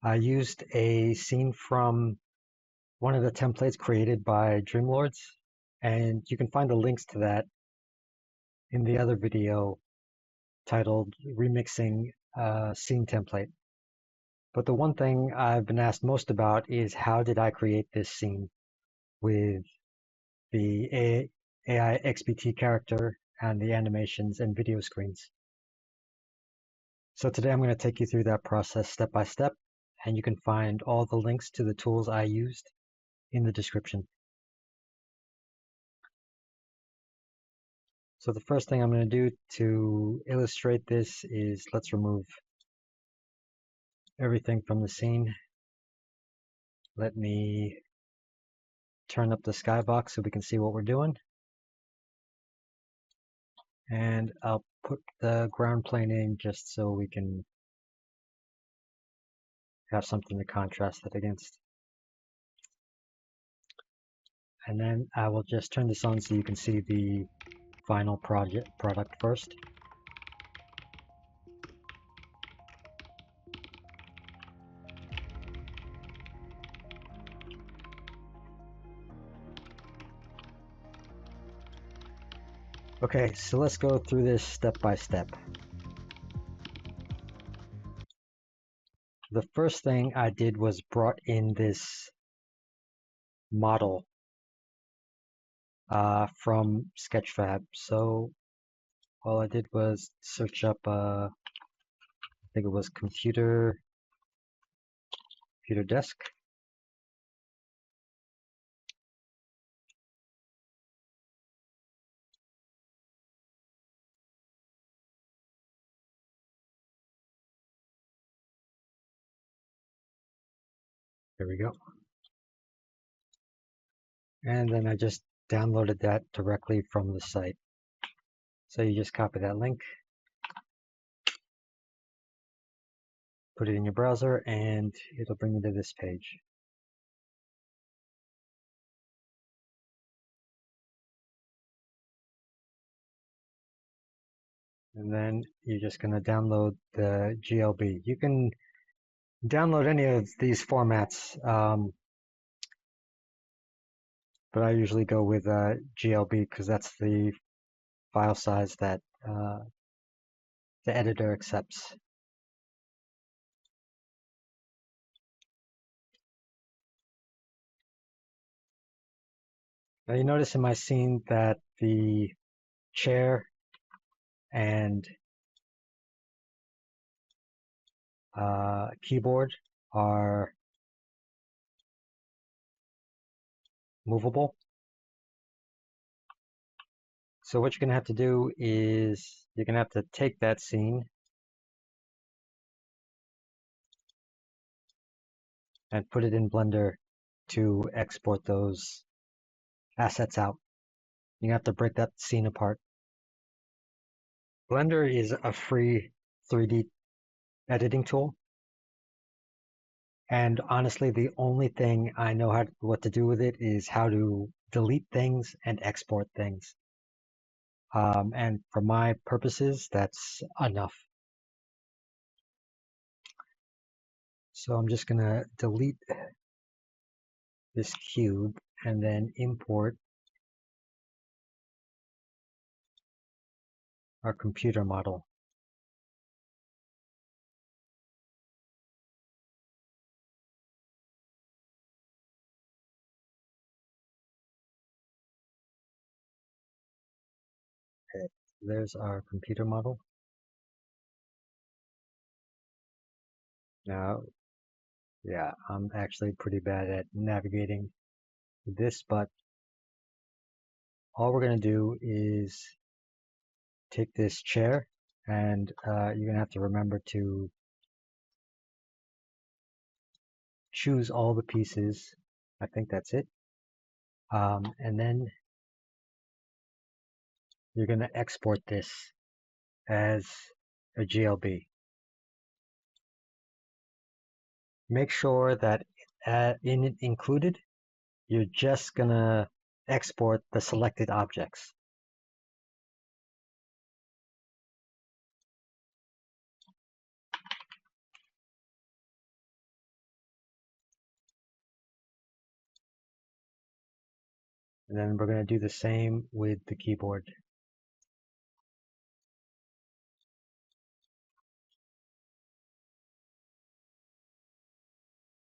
I used a scene from one of the templates created by Dreamlords, and you can find the links to that in the other video titled Remixing Scene Template. But the one thing I've been asked most about is how did I create this scene with the AI XBT character and the animations and video screens. So today I'm going to take you through that process step by step, and you can find all the links to the tools I used in the description. So the first thing I'm going to do to illustrate this is let's remove everything from the scene. Let me turn up the skybox so we can see what we're doing. And I'll put the ground plane in just so we can have something to contrast it against. And then I will just turn this on so you can see the final product first. Okay, so let's go through this step by step. The first thing I did was brought in this model from Sketchfab. So all I did was search up, I think it was computer desk. There we go. And then I just downloaded that directly from the site. So you just copy that link, put it in your browser, and it'll bring you to this page. And then you're just going to download the GLB. You can download any of these formats, but I usually go with GLB because that's the file size that the editor accepts. Now you notice in my scene that the chair and keyboard are movable. So what you're going to have to do is you're going to have to take that scene and put it in Blender to export those assets out. You have to break that scene apart. Blender is a free 3D editing tool. And honestly, the only thing I know what to do with it is how to delete things and export things. And for my purposes, that's enough. So I'm just going to delete this cube and then import our computer model. Okay, there's our computer model. Now, yeah, I'm actually pretty bad at navigating this, but all we're going to do is take this chair, and you're going to have to remember to choose all the pieces. I think that's it. And then you're going to export this as a GLB. Make sure that in it included, you're just going to export the selected objects. And then we're going to do the same with the keyboard.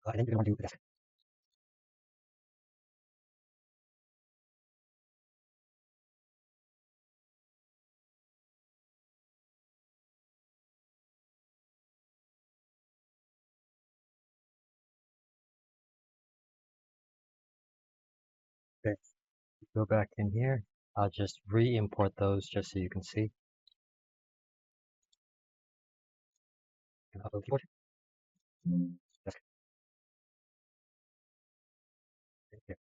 I think we want to do this. Okay, go back in here. I'll just re-import those just so you can see. And upload keyboard. Yes. Thank you.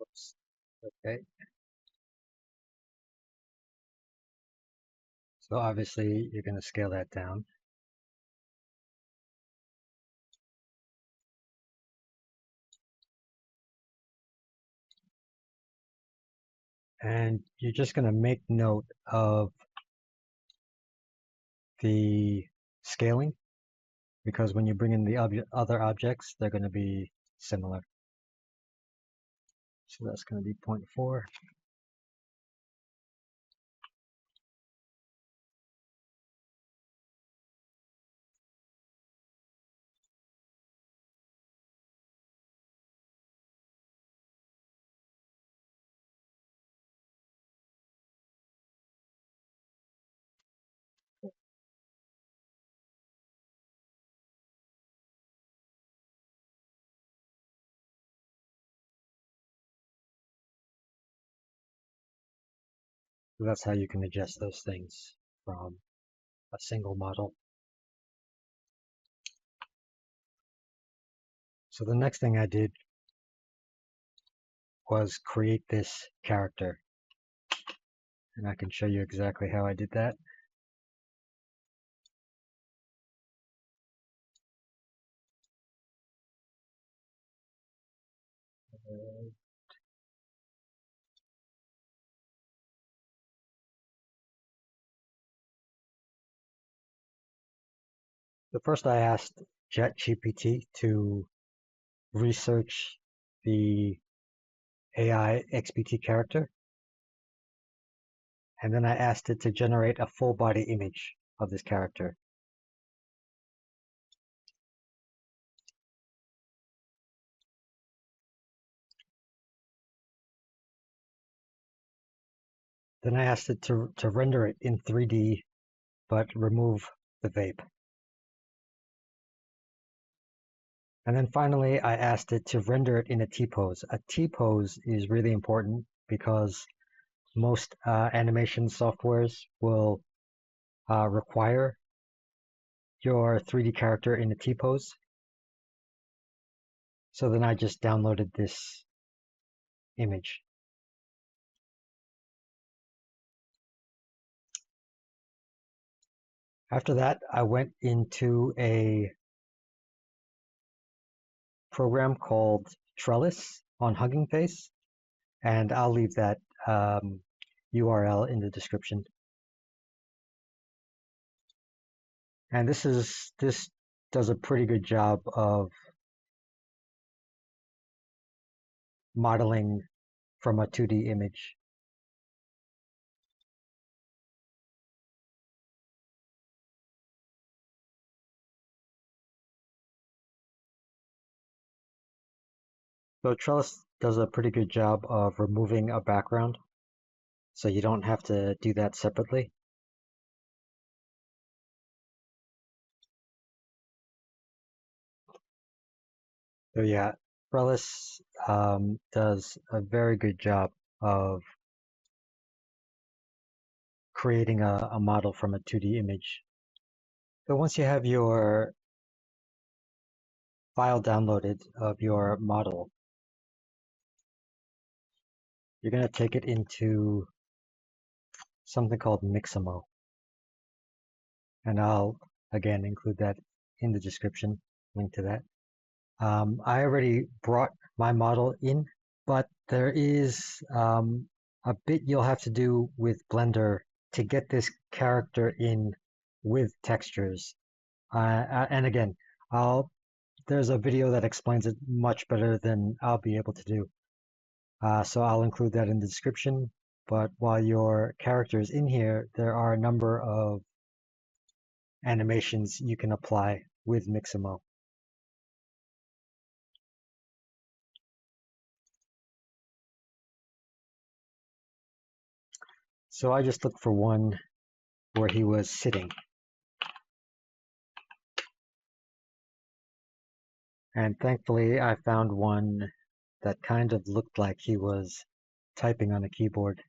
Oops. Okay. So obviously you're going to scale that down. And you're just going to make note of the scaling, because when you bring in the other objects, they're going to be similar. So that's going to be 0.4. So that's how you can adjust those things from a single model. So the next thing I did was create this character. And I can show you exactly how I did that. So first I asked ChatGPT to research the AI XBT character. And then I asked it to generate a full body image of this character. Then I asked it to render it in 3D, but remove the vape. And then finally, I asked it to render it in a T-pose. A T-pose is really important because most animation softwares will require your 3D character in a T-pose. So then I just downloaded this image. After that, I went into a program called Trellis on Hugging Face, and I'll leave that URL in the description. And this does a pretty good job of modeling from a 2D image. So Trellis does a pretty good job of removing a background, so you don't have to do that separately. So yeah, Trellis does a very good job of creating a model from a 2D image. So once you have your file downloaded of your model, you're going to take it into something called Mixamo. And I'll, again, include that in the description, link to that. I already brought my model in, but there is a bit you'll have to do with Blender to get this character in with textures. And again, I'll there's a video that explains it much better than I'll be able to do. So I'll include that in the description. But while your character is in here, there are a number of animations you can apply with Mixamo. So I just looked for one where he was sitting. And thankfully, I found one that kind of looked like he was typing on a keyboard.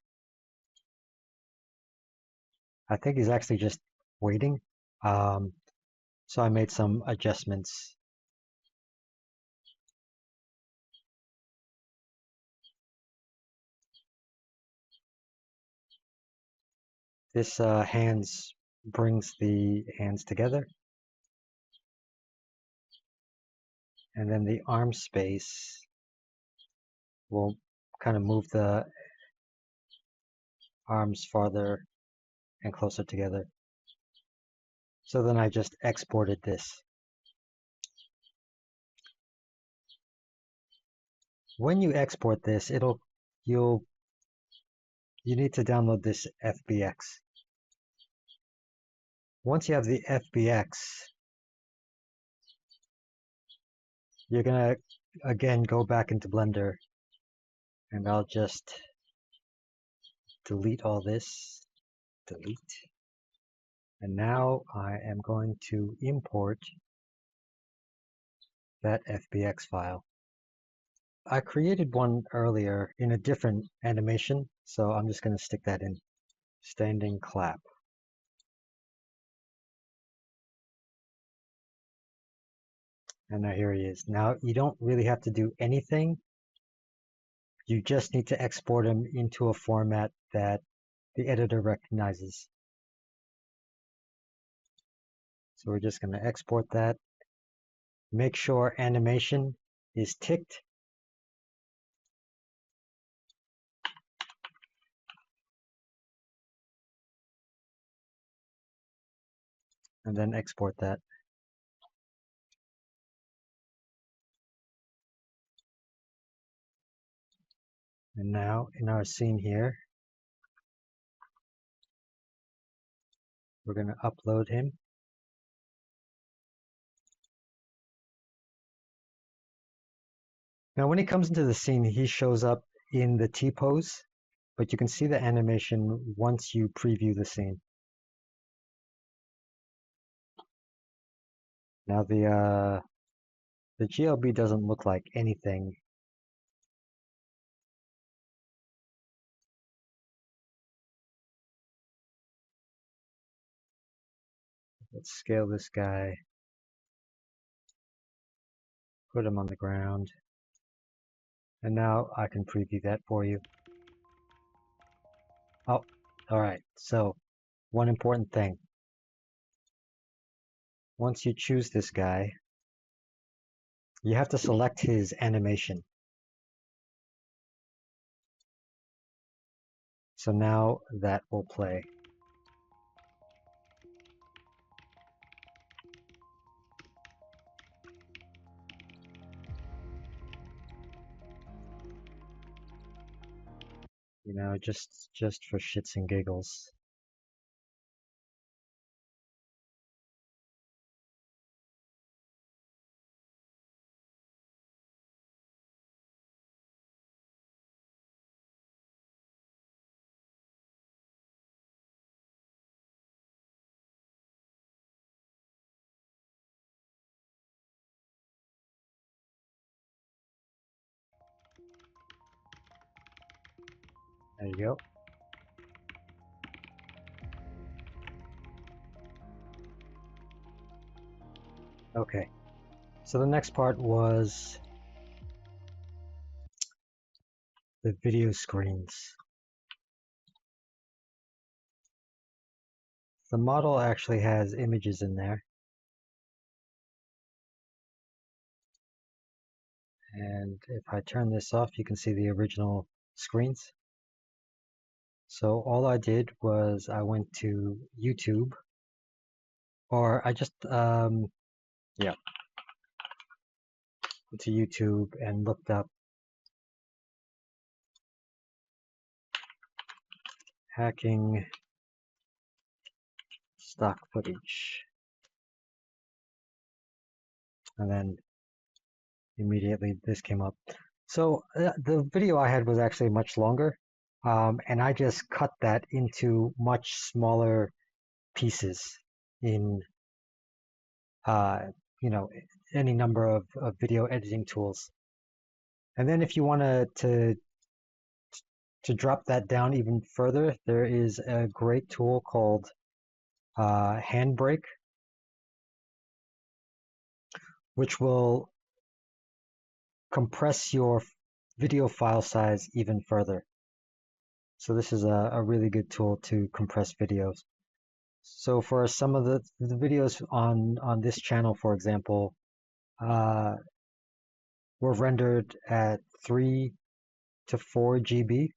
I think he's actually just waiting. Um, so I made some adjustments. This hands brings the hands together. And then the arm space will kind of move the arms farther and closer together. So then I just exported this. When you export this, you need to download this FBX. Once you have the FBX, you're gonna again go back into Blender, and I'll just delete all this, delete. And now I am going to import that FBX file. I created one earlier in a different animation, so I'm just going to stick that in. Standing clap. And now here he is. Now you don't really have to do anything. You just need to export him into a format that the editor recognizes. So we're just going to export that. Make sure animation is ticked. And then export that. And now in our scene here, we're going to upload him. Now when he comes into the scene, he shows up in the T-pose, but you can see the animation once you preview the scene. Now the GLB doesn't look like anything. Let's scale this guy. Put him on the ground. And now I can preview that for you. Oh, all right. So one important thing. Once you choose this guy, you have to select his animation. So now that will play. You know, just for shits and giggles. There you go. Okay. So the next part was the video screens. The model actually has images in there. And if I turn this off, you can see the original screens. So all I did was I went to YouTube or I just yeah, went to YouTube and looked up hacking stock footage, and then immediately this came up. So the video I had was actually much longer, and I just cut that into much smaller pieces in uh, you know, any number of video editing tools. And then if you want to drop that down even further, there is a great tool called Handbrake, which will compress your video file size even further. So this is a really good tool to compress videos. So for some of the videos on this channel, for example, uh, were rendered at 3 to 4 GB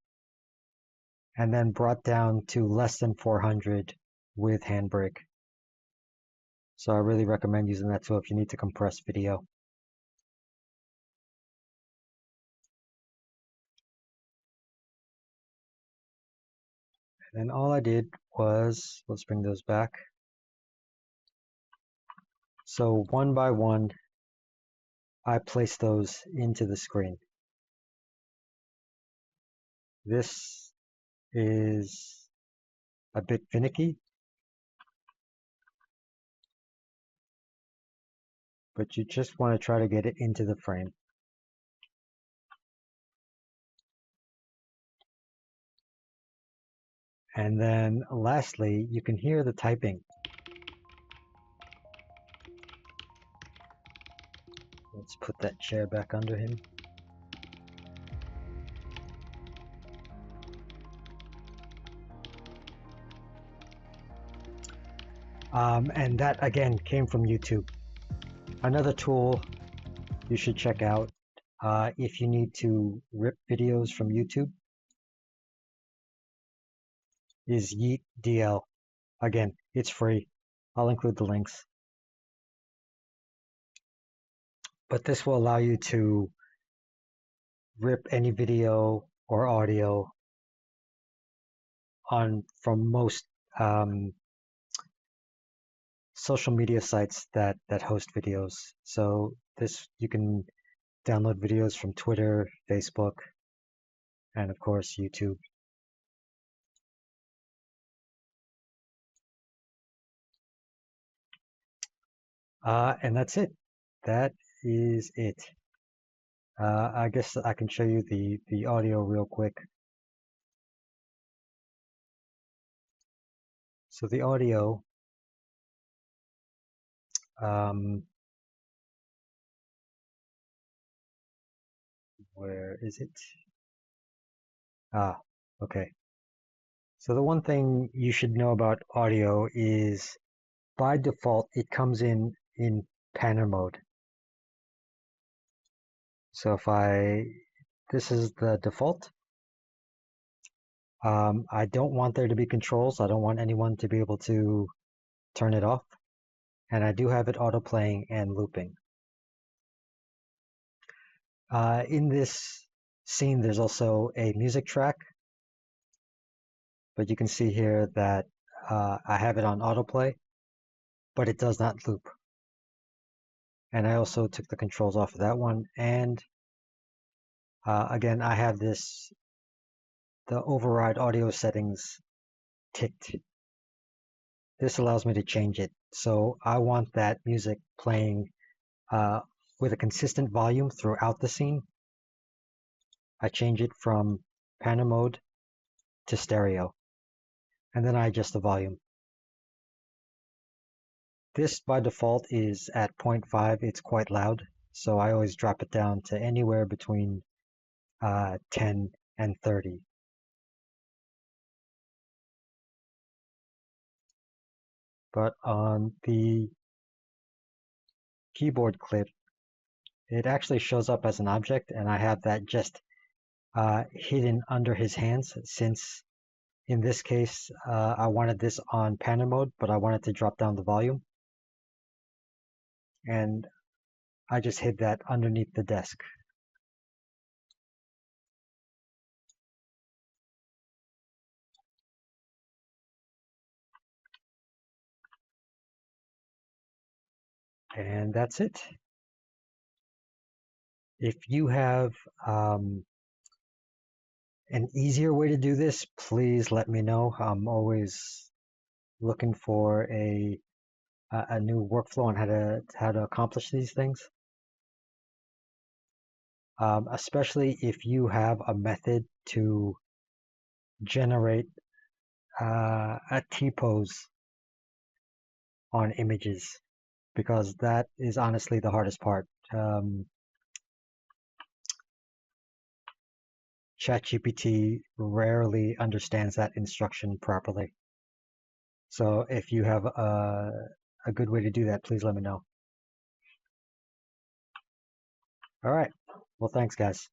and then brought down to less than 400 with Handbrake. So I really recommend using that tool if you need to compress video. And all I did was, let's bring those back. So one by one, I placed those into the screen. This is a bit finicky, but you just want to try to get it into the frame. And then lastly, you can hear the typing. Let's put that chair back under him. And that again came from YouTube. Another tool you should check out if you need to rip videos from YouTube is Yeet DL. Again, it's free. I'll include the links. But this will allow you to rip any video or audio from most social media sites that host videos. So this, you can download videos from Twitter, Facebook, and of course YouTube. And that's it. That is it. I guess I can show you the audio real quick. So the audio, where is it? Okay. So the one thing you should know about audio is by default, it comes in panner mode. So this is the default. I don't want there to be controls. I don't want anyone to be able to turn it off. And I do have it auto playing and looping. In this scene, there's also a music track, but you can see here that I have it on autoplay, but it does not loop. And I also took the controls off of that one. And again, I have the override audio settings ticked. This allows me to change it. So I want that music playing with a consistent volume throughout the scene. I change it from panner mode to stereo, and then I adjust the volume. This by default is at 0.5. It's quite loud, so I always drop it down to anywhere between 10 and 30. But on the keyboard clip, it actually shows up as an object, and I have that just hidden under his hands, since in this case I wanted this on panner mode, but I wanted to drop down the volume. and I just hid that underneath the desk. And that's it. If you have an easier way to do this, please let me know. I'm always looking for a new workflow on how to accomplish these things. Especially if you have a method to generate a T-pose on images, because that is honestly the hardest part. ChatGPT rarely understands that instruction properly. So if you have a good way to do that, please let me know. All right. Well, thanks, guys.